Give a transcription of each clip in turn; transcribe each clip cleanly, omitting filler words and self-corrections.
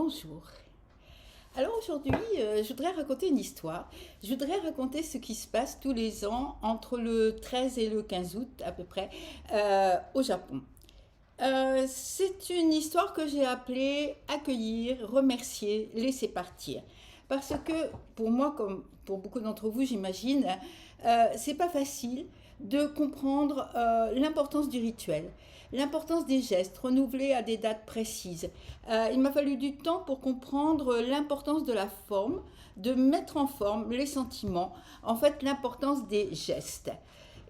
Bonjour. Alors aujourd'hui, je voudrais raconter une histoire. Je voudrais raconter ce qui se passe tous les ans entre le 13 et le 15 août à peu près au Japon. C'est une histoire que j'ai appelée accueillir, remercier, laisser partir. Parce que pour moi, comme pour beaucoup d'entre vous, j'imagine, c'est pas facile de comprendre l'importance du rituel, l'importance des gestes renouvelés à des dates précises. Il m'a fallu du temps pour comprendre l'importance de la forme, de mettre en forme les sentiments, en fait l'importance des gestes.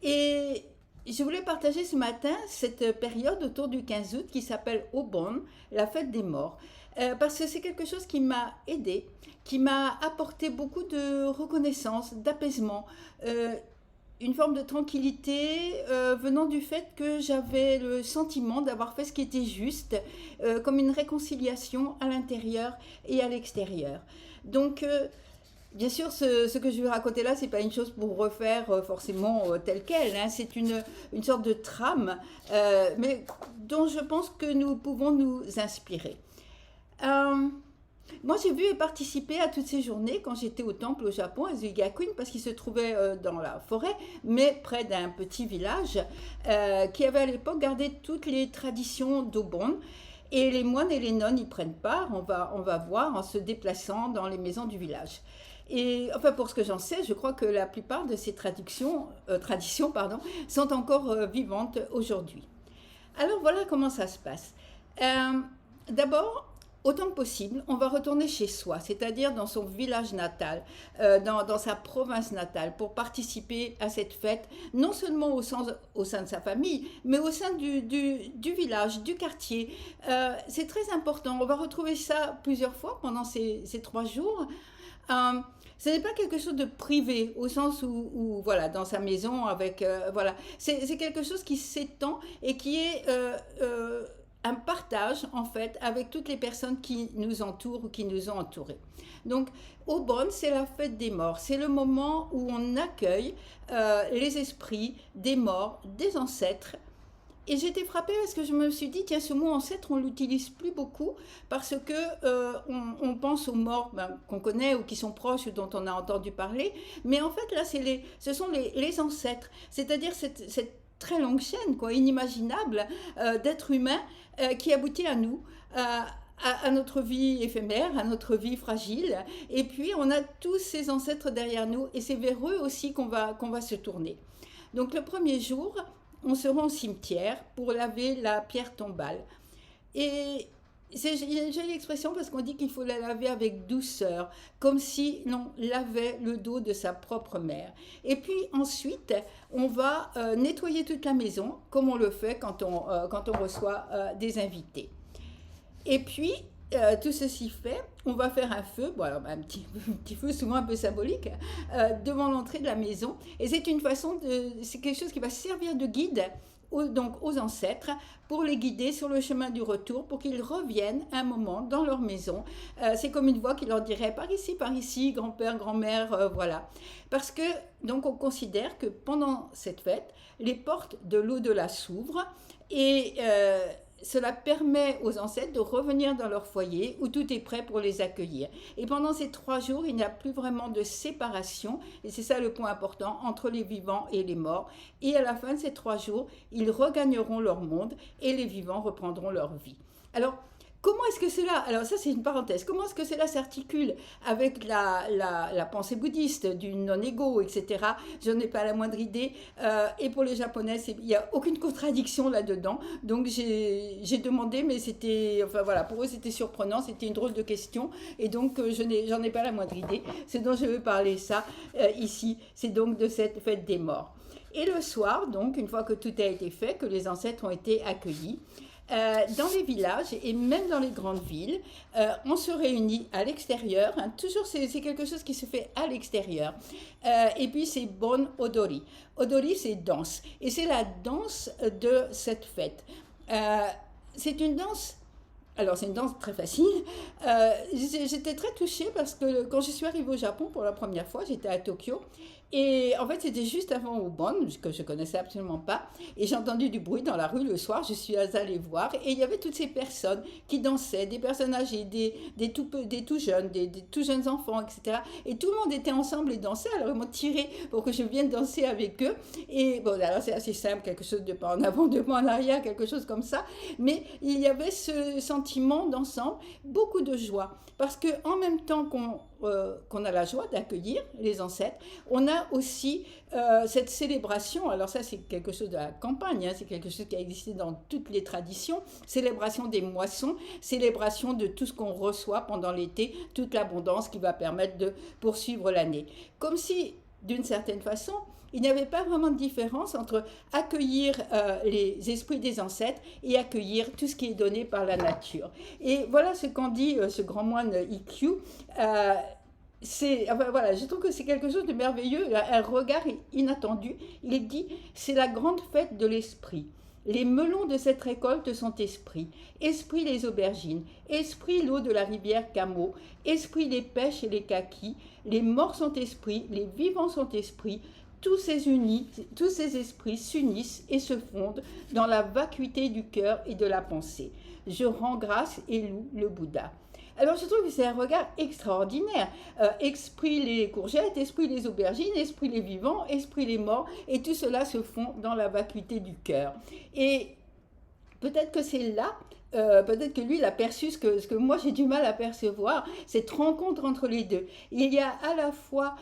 Et je voulais partager ce matin cette période autour du 15 août qui s'appelle Obon, la fête des morts. Parce que c'est quelque chose qui m'a aidé, qui m'a apporté beaucoup de reconnaissance, d'apaisement, une forme de tranquillité venant du fait que j'avais le sentiment d'avoir fait ce qui était juste, comme une réconciliation à l'intérieur et à l'extérieur. Donc, bien sûr, ce que je vais raconter là, c'est pas une chose pour refaire forcément telle qu'elle, hein. C'est une sorte de trame, mais dont je pense que nous pouvons nous inspirer. Euh, Moi, j'ai vu et participé à toutes ces journées quand j'étais au temple au Japon, à Zuigakuin, parce qu'il se trouvait dans la forêt, mais près d'un petit village qui avait à l'époque gardé toutes les traditions d'Obon. Et les moines et les nonnes y prennent part, on va voir, en se déplaçant dans les maisons du village. Et enfin, pour ce que j'en sais, je crois que la plupart de ces traditions sont encore vivantes aujourd'hui. Alors voilà comment ça se passe. Euh, D'abord, autant que possible, on va retourner chez soi, c'est-à-dire dans son village natal, dans sa province natale, pour participer à cette fête, non seulement au sein de sa famille, mais au sein du village, du quartier. C'est très important. On va retrouver ça plusieurs fois pendant ces 3 jours. Euh, Ce n'est pas quelque chose de privé, au sens voilà, dans sa maison, avec, voilà. C'est quelque chose qui s'étend et qui est un partage en fait avec toutes les personnes qui nous entourent ou qui nous ont entourés. Donc Obon, c'est la fête des morts, c'est le moment où on accueille les esprits des morts, des ancêtres. Et j'étais frappée parce que je me suis dit, tiens, ce mot ancêtre, on ne l'utilise plus beaucoup parce que on pense aux morts qu'on connaît ou qui sont proches ou dont on a entendu parler. Mais en fait, là, ce sont les ancêtres, c'est-à-dire cette très longue chaîne, quoi, inimaginable, d'êtres humains qui aboutit à nous, à notre vie éphémère, à notre vie fragile. Et puis, on a tous ces ancêtres derrière nous et c'est vers eux aussi qu'on va se tourner. Donc, le premier jour, on se rend au cimetière pour laver la pierre tombale. Et c'est une jolie expression parce qu'on dit qu'il faut la laver avec douceur, comme si l'on lavait le dos de sa propre mère. Et puis ensuite, on va nettoyer toute la maison, comme on le fait quand on reçoit des invités. Et puis, tout ceci fait, on va faire un feu, bon alors un petit feu souvent un peu symbolique, devant l'entrée de la maison. Et c'est quelque chose qui va servir de guide donc aux ancêtres pour les guider sur le chemin du retour, pour qu'ils reviennent un moment dans leur maison. C'est comme une voix qui leur dirait par ici, grand-père, grand-mère, voilà. Parce que donc on considère que pendant cette fête, les portes de l'au-delà s'ouvrent et cela permet aux ancêtres de revenir dans leur foyer où tout est prêt pour les accueillir. Et pendant ces 3 jours, il n'y a plus vraiment de séparation, et c'est ça le point important, entre les vivants et les morts. Et à la fin de ces 3 jours, ils regagneront leur monde et les vivants reprendront leur vie. Alors, comment est-ce que cela, alors ça c'est une parenthèse, comment est-ce que cela s'articule avec la pensée bouddhiste du non-ego, etc. Je n'ai pas la moindre idée. Et pour les Japonais, il n'y a aucune contradiction là-dedans. Donc j'ai demandé, mais enfin voilà, pour eux c'était surprenant, c'était une drôle de question. Et donc j'en ai pas la moindre idée. Ce dont je veux parler ici, c'est donc de cette fête des morts. Et le soir, donc, une fois que tout a été fait, que les ancêtres ont été accueillis, dans les villages et même dans les grandes villes, on se réunit à l'extérieur. Hein, toujours, c'est quelque chose qui se fait à l'extérieur. Et puis, c'est Bon Odori. Odori, c'est danse. Et c'est la danse de cette fête. C'est une danse. Alors, c'est une danse très facile. J'étais très touchée parce que quand je suis arrivée au Japon pour la première fois, j'étais à Tokyo. Et en fait, c'était juste avant Aubonne, que je connaissais absolument pas. Et j'ai entendu du bruit dans la rue le soir. Je suis allée voir. Et il y avait toutes ces personnes qui dansaient, des personnes âgées, des tout jeunes, des tout jeunes enfants, etc. Et tout le monde était ensemble et dansait. Alors ils m'ont tiré pour que je vienne danser avec eux. Et bon, alors c'est assez simple, quelque chose de pas en avant, de pas en arrière, quelque chose comme ça. Mais il y avait ce sentiment d'ensemble, beaucoup de joie. Parce que en même temps qu'on a la joie d'accueillir les ancêtres, on a aussi cette célébration. Alors ça, c'est quelque chose de la campagne, hein, c'est quelque chose qui a existé dans toutes les traditions. Célébration des moissons, célébration de tout ce qu'on reçoit pendant l'été, toute l'abondance qui va permettre de poursuivre l'année. Comme si, d'une certaine façon, il n'y avait pas vraiment de différence entre accueillir les esprits des ancêtres et accueillir tout ce qui est donné par la nature. Et voilà ce qu'en dit ce grand moine Ikkyu. Enfin, voilà, je trouve que c'est quelque chose de merveilleux, un regard inattendu. Il dit, c'est la grande fête de l'esprit. Les melons de cette récolte sont esprits. Esprit les aubergines, esprit l'eau de la rivière Camo, esprit les pêches et les kakis. Les morts sont esprits, les vivants sont esprits. Tous ces esprits s'unissent et se fondent dans la vacuité du cœur et de la pensée. Je rends grâce et loue le Bouddha. Alors je trouve que c'est un regard extraordinaire. Esprit les courgettes, esprit les aubergines, esprit les vivants, esprit les morts, et tout cela se fond dans la vacuité du cœur. Et peut-être que c'est là, peut-être que lui, il a perçu ce que moi j'ai du mal à percevoir, cette rencontre entre les deux. Il y a à la fois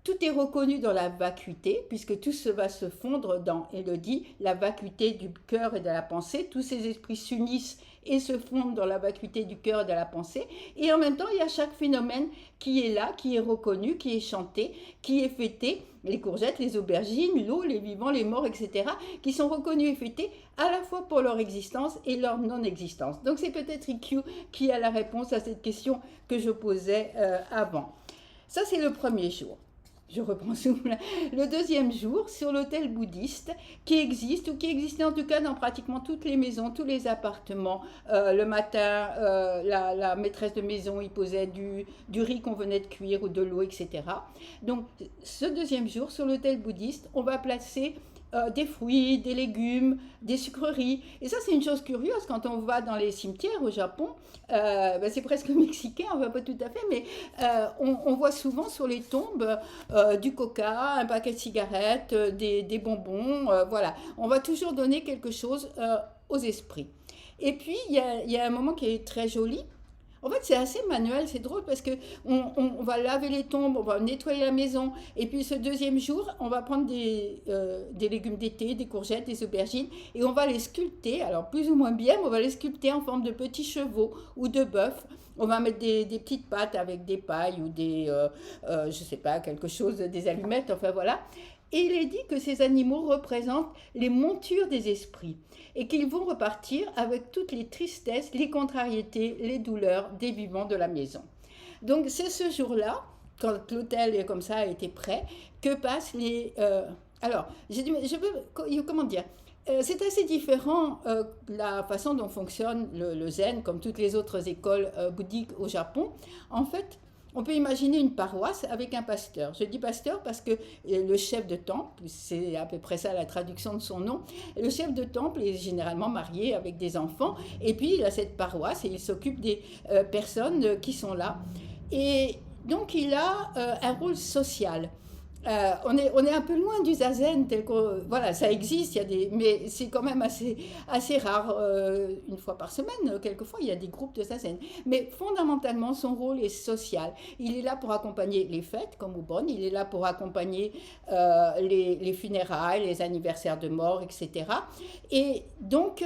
tout est reconnu dans la vacuité, puisque tout se va se fondre dans, et le dit, la vacuité du cœur et de la pensée. Tous ces esprits s'unissent et se fondent dans la vacuité du cœur et de la pensée. Et en même temps, il y a chaque phénomène qui est là, qui est reconnu, qui est chanté, qui est fêté. Les courgettes, les aubergines, l'eau, les vivants, les morts, etc., qui sont reconnus et fêtés à la fois pour leur existence et leur non-existence. Donc c'est peut-être Ikkyu qui a la réponse à cette question que je posais avant. Ça, c'est le premier jour. Je reprends souffle. Le deuxième jour, sur l'hôtel bouddhiste, qui existe, ou qui existait en tout cas dans pratiquement toutes les maisons, tous les appartements. Le matin, la maîtresse de maison y posait du riz qu'on venait de cuire ou de l'eau, etc. Donc, ce deuxième jour, sur l'hôtel bouddhiste, on va placer des fruits, des légumes, des sucreries. Et ça, c'est une chose curieuse quand on va dans les cimetières au Japon. C'est presque mexicain, enfin pas tout à fait, mais on voit souvent sur les tombes du coca, un paquet de cigarettes, des bonbons. Voilà, on va toujours donner quelque chose aux esprits. Et puis, il y a un moment qui est très joli. En fait, c'est assez manuel, c'est drôle parce qu'on va laver les tombes, on va nettoyer la maison. Et puis ce deuxième jour, on va prendre des légumes d'été, des courgettes, des aubergines, et on va les sculpter, alors plus ou moins bien, mais on va les sculpter en forme de petits chevaux ou de bœufs. On va mettre des petites pâtes avec des pailles ou je sais pas, quelque chose, des allumettes, enfin voilà. Et il est dit que ces animaux représentent les montures des esprits et qu'ils vont repartir avec toutes les tristesses, les contrariétés, les douleurs des vivants de la maison. Donc c'est ce jour-là, quand l'hôtel est comme ça a été prêt, que passent les... alors, comment dire, c'est assez différent la façon dont fonctionne le zen, comme toutes les autres écoles bouddhiques au Japon. En fait, on peut imaginer une paroisse avec un pasteur. Je dis pasteur parce que le chef de temple, c'est à peu près ça la traduction de son nom, le chef de temple est généralement marié avec des enfants, et puis il a cette paroisse et il s'occupe des personnes qui sont là. Et donc il a un rôle social. On est un peu loin du zazen, voilà, ça existe, mais c'est quand même assez rare. Une fois par semaine, quelquefois, il y a des groupes de zazen. Mais fondamentalement, son rôle est social. Il est là pour accompagner les fêtes, comme Aubonne, il est là pour accompagner les funérailles, les anniversaires de mort, etc. Et donc,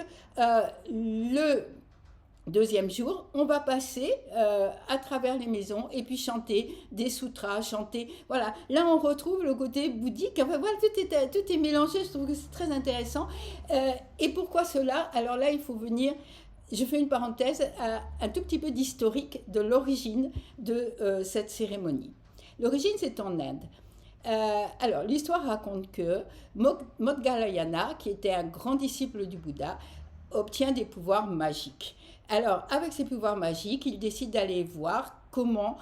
le deuxième jour, on va passer à travers les maisons et puis chanter des sutras, voilà. Là, on retrouve le côté bouddhique. Enfin, voilà, tout est mélangé. Je trouve que c'est très intéressant. Et pourquoi cela? Alors là, il faut venir. Je fais une parenthèse, un tout petit peu d'historique de l'origine de cette cérémonie. L'origine, c'est en Inde. Alors, l'histoire raconte que Moggallana, qui était un grand disciple du Bouddha, obtient des pouvoirs magiques. Alors, avec ses pouvoirs magiques, il décide d'aller voir comment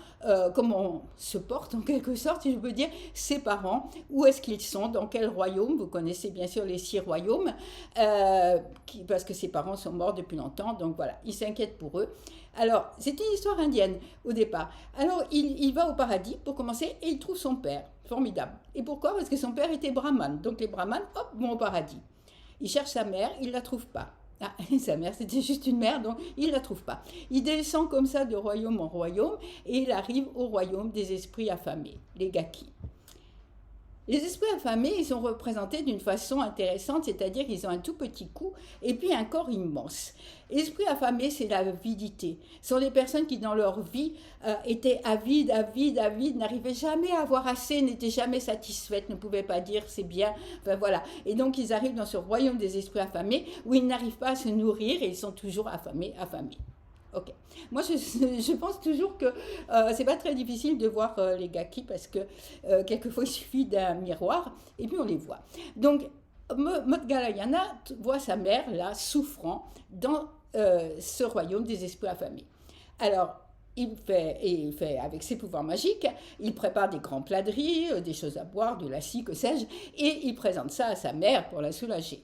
se portent, en quelque sorte, si je peux dire, ses parents, où est-ce qu'ils sont, dans quel royaume. Vous connaissez bien sûr les 6 royaumes, parce que ses parents sont morts depuis longtemps, donc voilà, il s'inquiète pour eux. Alors, c'est une histoire indienne au départ. Alors, il va au paradis pour commencer et il trouve son père. Formidable. Et pourquoi? Parce que son père était brahmane. Donc les brahmanes, hop, vont au paradis. Il cherche sa mère, il ne la trouve pas. Ah, sa mère, c'était juste une mère, donc il ne la trouve pas. Il descend comme ça de royaume en royaume et il arrive au royaume des esprits affamés, les Gaki. Les esprits affamés, ils sont représentés d'une façon intéressante, c'est-à-dire qu'ils ont un tout petit cou et puis un corps immense. L'esprit affamé, c'est l'avidité. Ce sont des personnes qui, dans leur vie, étaient avides, n'arrivaient jamais à avoir assez, n'étaient jamais satisfaites, ne pouvaient pas dire c'est bien, enfin voilà. Et donc, ils arrivent dans ce royaume des esprits affamés où ils n'arrivent pas à se nourrir et ils sont toujours affamés. Ok. Moi, je pense toujours que c'est pas très difficile de voir les Gaki parce que quelquefois il suffit d'un miroir et puis on les voit. Donc, Modgalayana voit sa mère là souffrant dans ce royaume des esprits affamés. Alors, il fait avec ses pouvoirs magiques, il prépare des grands plats de riz, des choses à boire, de la scie, que sais-je, et il présente ça à sa mère pour la soulager.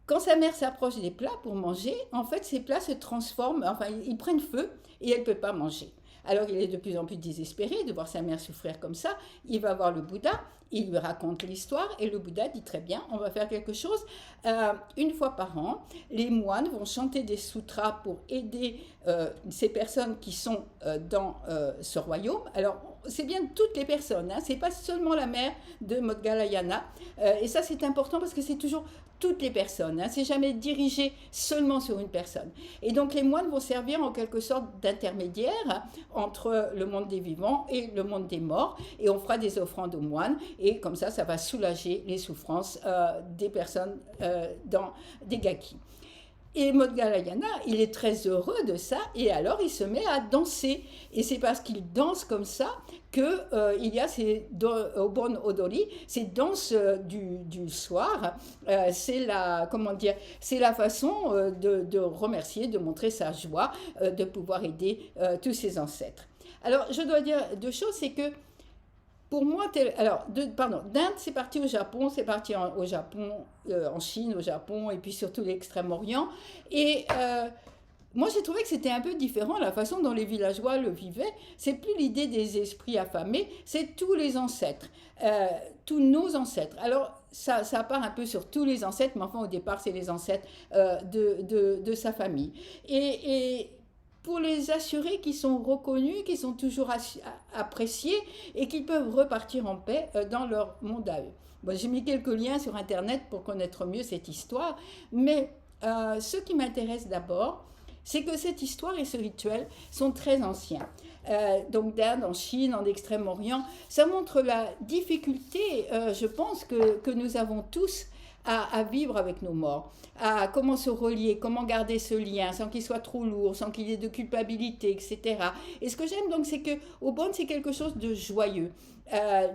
Quand sa mère s'approche des plats pour manger, en fait, ces plats se transforment, enfin, ils prennent feu et elle ne peut pas manger. Alors, il est de plus en plus désespéré de voir sa mère souffrir comme ça. Il va voir le Bouddha, il lui raconte l'histoire et le Bouddha dit très bien, on va faire quelque chose. Une fois par an, les moines vont chanter des sutras pour aider ces personnes qui sont dans ce royaume. Alors, c'est bien toutes les personnes, hein, c'est pas seulement la mère de Modgalayana. Et ça, c'est important parce que c'est toujours toutes les personnes, hein, c'est jamais dirigé seulement sur une personne. Et donc les moines vont servir en quelque sorte d'intermédiaire entre le monde des vivants et le monde des morts, et on fera des offrandes aux moines, et comme ça va soulager les souffrances des personnes dans des Gaki. Et Modgalayana, il est très heureux de ça, et alors il se met à danser. Et c'est parce qu'il danse comme ça qu'il y a ces Obon Odori, ces danses du soir. C'est la façon de remercier, de montrer sa joie, de pouvoir aider tous ses ancêtres. Alors, je dois dire 2 choses, c'est que pour moi, d'Inde, c'est parti au Japon, en Chine, au Japon, et puis surtout l'Extrême-Orient. Et moi, j'ai trouvé que c'était un peu différent la façon dont les villageois le vivaient. C'est plus l'idée des esprits affamés, c'est tous les ancêtres, tous nos ancêtres. Alors, ça part un peu sur tous les ancêtres, mais enfin, au départ, c'est les ancêtres de sa famille. Et pour les assurer qu'ils sont reconnus, qu'ils sont toujours appréciés et qu'ils peuvent repartir en paix dans leur monde à eux. Bon, j'ai mis quelques liens sur Internet pour connaître mieux cette histoire, mais ce qui m'intéresse d'abord, c'est que cette histoire et ce rituel sont très anciens. Donc d'Inde, en Chine, en Extrême-Orient, ça montre la difficulté, je pense, que nous avons tous à vivre avec nos morts, à comment se relier, comment garder ce lien sans qu'il soit trop lourd, sans qu'il y ait de culpabilité, etc. Et ce que j'aime donc, c'est que Obon, c'est quelque chose de joyeux.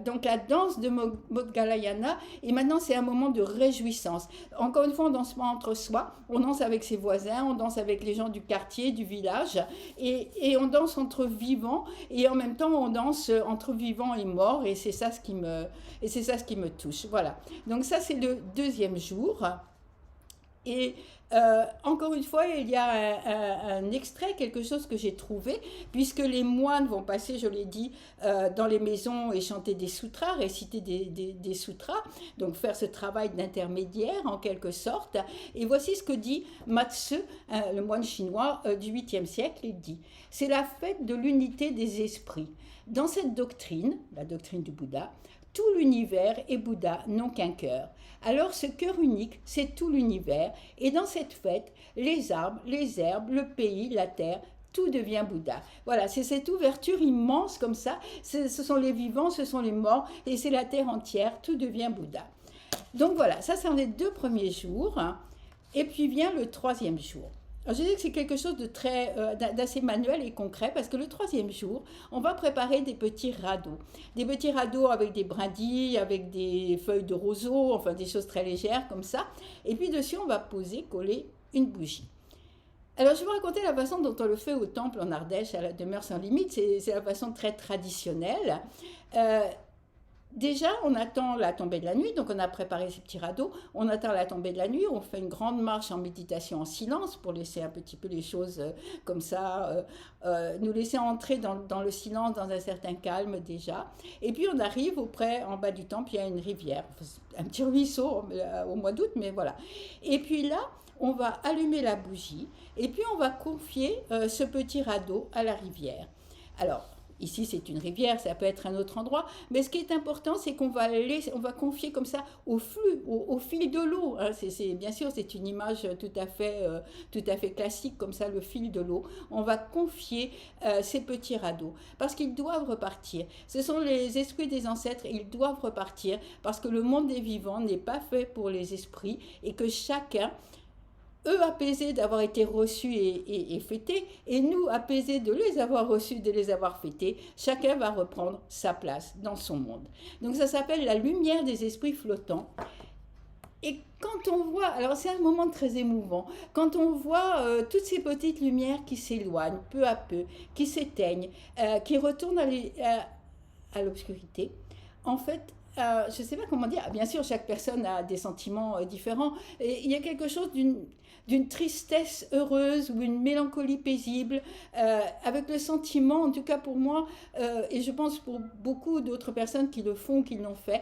Donc la danse de Modgalayana, et maintenant c'est un moment de réjouissance. Encore une fois, on danse pas entre soi, on danse avec ses voisins, on danse avec les gens du quartier, du village, et on danse entre vivants, et en même temps on danse entre vivants et morts, et c'est ça ce qui me touche. Voilà. Donc ça c'est le 2e jour. Et encore une fois, il y a un extrait, quelque chose que j'ai trouvé, puisque les moines vont passer, je l'ai dit, dans les maisons et chanter des sutras, réciter des sutras, donc faire ce travail d'intermédiaire en quelque sorte. Et voici ce que dit Matsu, le moine chinois du 8e siècle, il dit « C'est la fête de l'unité des esprits. Dans cette doctrine, la doctrine du Bouddha, tout l'univers et Bouddha n'ont qu'un cœur. Alors ce cœur unique, c'est tout l'univers, et dans cette fête, les arbres, les herbes, le pays, la terre, tout devient Bouddha. » Voilà, c'est cette ouverture immense comme ça, ce sont les vivants, ce sont les morts, et c'est la terre entière, tout devient Bouddha. Donc voilà, ça sont les 2 premiers jours, hein, et puis vient le 3e jour. Alors, je dis que c'est quelque chose d'assez manuel et concret parce que le 3e jour, on va préparer des petits radeaux. Des petits radeaux avec des brindilles, avec des feuilles de roseau, enfin des choses très légères comme ça. Et puis dessus, on va coller une bougie. Alors, je vais vous raconter la façon dont on le fait au temple en Ardèche, à la demeure sans limite. C'est la façon très traditionnelle. Euh, Déjà, on attend la tombée de la nuit, donc on a préparé ces petits radeaux, on attend la tombée de la nuit, on fait une grande marche en méditation en silence pour laisser un petit peu les choses comme ça, nous laisser entrer dans le silence, dans un certain calme déjà. Et puis on arrive auprès, en bas du temple, il y a une rivière, un petit ruisseau au mois d'août, mais voilà. Et puis là, on va allumer la bougie et puis on va confier ce petit radeau à la rivière. Alors, ici, c'est une rivière, ça peut être un autre endroit. Mais ce qui est important, c'est on va confier comme ça au flux, au fil de l'eau. Hein. Bien sûr, c'est une image tout à fait classique, comme ça, le fil de l'eau. On va confier ces petits radeaux parce qu'ils doivent repartir. Ce sont les esprits des ancêtres, ils doivent repartir parce que le monde des vivants n'est pas fait pour les esprits et que chacun, eux apaisés d'avoir été reçus et fêtés, et nous apaisés de les avoir reçus, de les avoir fêtés, chacun va reprendre sa place dans son monde. Donc ça s'appelle la lumière des esprits flottants. Et quand on voit, alors c'est un moment très émouvant, quand on voit toutes ces petites lumières qui s'éloignent peu à peu, qui s'éteignent, qui retournent à l'obscurité, en fait, je ne sais pas comment dire, bien sûr chaque personne a des sentiments différents, et il y a quelque chose d'une tristesse heureuse ou une mélancolie paisible, avec le sentiment, en tout cas pour moi, et je pense pour beaucoup d'autres personnes qui le font, qui l'ont fait,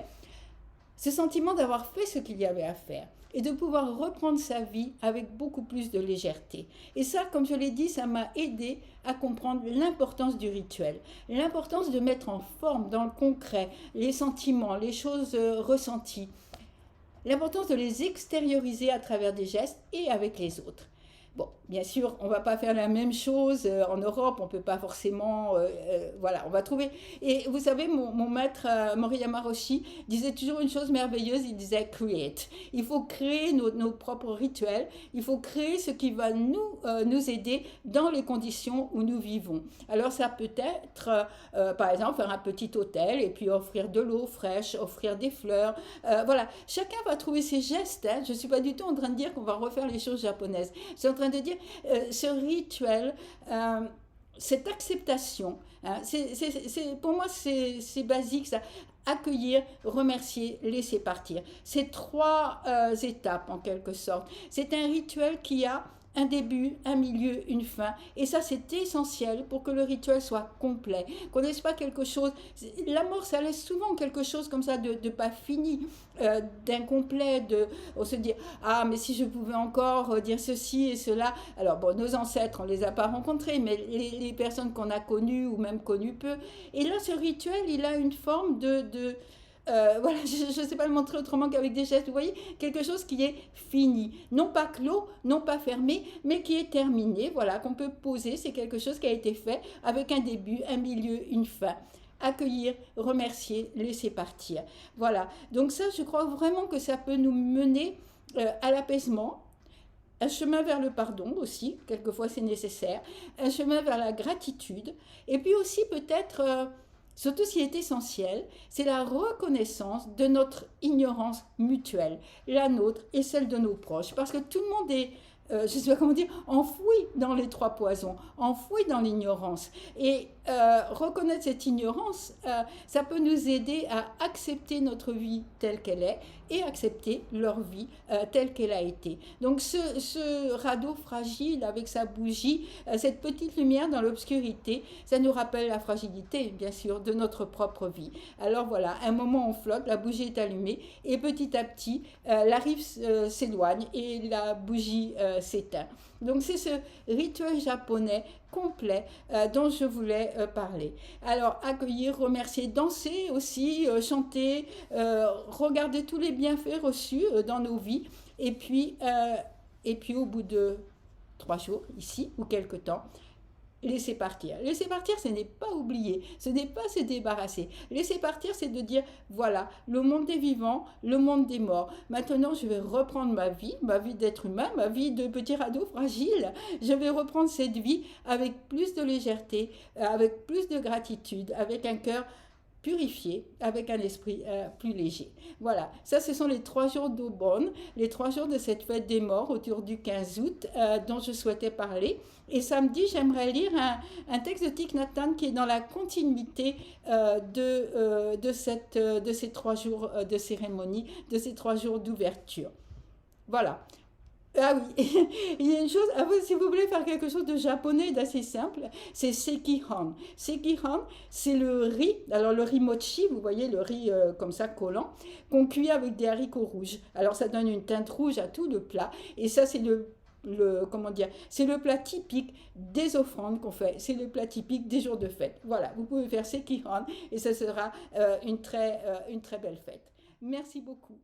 ce sentiment d'avoir fait ce qu'il y avait à faire et de pouvoir reprendre sa vie avec beaucoup plus de légèreté. Et ça, comme je l'ai dit, ça m'a aidé à comprendre l'importance du rituel, l'importance de mettre en forme, dans le concret, les sentiments, les choses ressenties, l'importance de les extérioriser à travers des gestes et avec les autres. Bon, bien sûr, on ne va pas faire la même chose en Europe, on ne peut pas forcément... voilà, on va trouver... Et vous savez, mon maître Moriyama Roshi disait toujours une chose merveilleuse, il disait « create ». Il faut créer nos propres rituels, il faut créer ce qui va nous aider dans les conditions où nous vivons. Alors ça peut être, par exemple, faire un petit hôtel et puis offrir de l'eau fraîche, offrir des fleurs. Voilà, chacun va trouver ses gestes. Hein. Je ne suis pas du tout en train de dire qu'on va refaire les choses japonaises. Je suis en train de dire, ce rituel, cette acceptation, hein, pour moi c'est basique ça, accueillir, remercier, laisser partir. C'est trois étapes en quelque sorte. C'est un rituel qui a un début, un milieu, une fin. Et ça, c'est essentiel pour que le rituel soit complet. Qu'on ne laisse pas quelque chose... La mort, ça laisse souvent quelque chose comme ça de pas fini, d'incomplet. On se dit, ah, mais si je pouvais encore dire ceci et cela. Alors, bon, nos ancêtres, on ne les a pas rencontrés, mais les personnes qu'on a connues ou même connues peu. Et là, ce rituel, il a une forme voilà, je ne sais pas le montrer autrement qu'avec des gestes, vous voyez, quelque chose qui est fini, non pas clos, non pas fermé, mais qui est terminé, voilà, qu'on peut poser, c'est quelque chose qui a été fait avec un début, un milieu, une fin. Accueillir, remercier, laisser partir. Voilà, donc ça, je crois vraiment que ça peut nous mener à l'apaisement, un chemin vers le pardon aussi, quelquefois c'est nécessaire, un chemin vers la gratitude, et puis aussi peut-être... surtout ce qui est essentiel, c'est la reconnaissance de notre ignorance mutuelle, la nôtre et celle de nos proches. Parce que tout le monde est, je ne sais pas comment dire, enfoui dans les trois poisons, enfoui dans l'ignorance. Et reconnaître cette ignorance, ça peut nous aider à accepter notre vie telle qu'elle est et accepter leur vie telle qu'elle a été. Donc ce radeau fragile avec sa bougie, cette petite lumière dans l'obscurité, ça nous rappelle la fragilité, bien sûr, de notre propre vie. Alors voilà, un moment on flotte, la bougie est allumée et petit à petit, la rive s'éloigne et la bougie s'éteint. Donc c'est ce rituel japonais complet dont je voulais parler. Alors accueillir, remercier, danser aussi, chanter, regarder tous les bienfaits reçus dans nos vies et puis au bout de 3 jours ici ou quelque temps, laisser partir. Laisser partir, ce n'est pas oublier, ce n'est pas se débarrasser. Laisser partir, c'est de dire, voilà, le monde des vivants, le monde des morts. Maintenant, je vais reprendre ma vie d'être humain, ma vie de petit radeau fragile. Je vais reprendre cette vie avec plus de légèreté, avec plus de gratitude, avec un cœur purifié, avec un esprit plus léger. Voilà, ça ce sont les 3 jours d'Aubonne, les 3 jours de cette fête des morts autour du 15 août dont je souhaitais parler. Et samedi, j'aimerais lire un texte de Thich Nhat Hanh qui est dans la continuité de ces 3 jours de cérémonie, de ces 3 jours d'ouverture. Voilà. Ah oui, il y a une chose, si vous voulez faire quelque chose de japonais d'assez simple, c'est sekihan. Sekihan, c'est le riz, alors le riz mochi, vous voyez le riz comme ça collant, qu'on cuit avec des haricots rouges. Alors ça donne une teinte rouge à tout le plat, et ça c'est comment dire, c'est le plat typique des offrandes qu'on fait, c'est le plat typique des jours de fête. Voilà, vous pouvez faire sekihan et ça sera une très belle fête. Merci beaucoup.